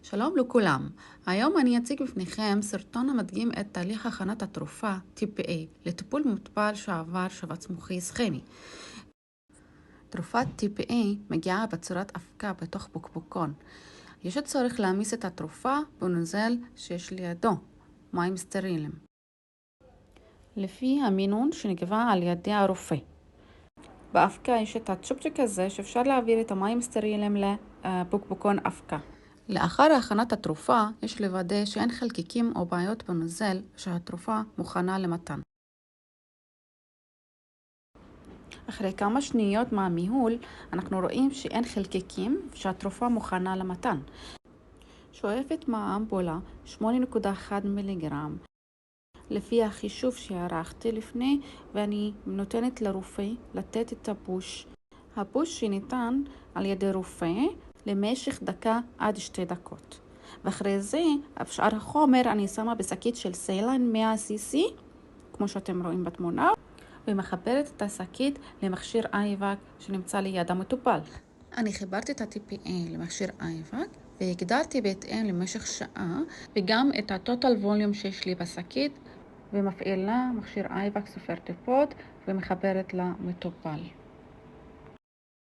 שלום לכולם, היום אני אציג בפניכם סרטון המדגים את תהליך הכנת התרופה TPA לטיפול מטופל שעבר שבץ מוחי איסכמי. תרופת TPA מגיעה בצורת אבקה בתוך בקבוקון. יש צורך להמיס את התרופה בנוזל שיש לידו, מים סטריליים, לפי המינון שנקבע על ידי הרופא. באבקה יש את הצ'ופצ'יק הזה שאפשר להעביר את המים סטריליים לבקבוקון אבקה. לאחר הכנת התרופה יש לוודא שאין חלקיקים או בעיות בנוזל ושהתרופה מוכנה למתן. אחרי כמה שניות מהמיהול אנחנו רואים שאין חלקיקים ושהתרופה מוכנה למתן. שואפת מהאמפולה 8.1 מיליגרם לפי החישוב שערכתי לפני, ואני נותנת לרופא לתת את הפוש. הפוש שניתן על ידי רופא למשך דקה עד 2 דקות. ואחרי זה, שאר החומר אני שמה בשקית של סיילן 100 cc, כמו שאתם רואים בתמונה, ומחברת את השקית למכשיר אייבק שנמצא ליד המטופל. אני חיברתי את ה-TPA למכשיר אייבק והגדרתי בהתאם למשך שעה, וגם את הטוטל ווליום שיש לי בשקית, ומפעילה מכשיר אייבק סופר טיפות ומחברת למטופל.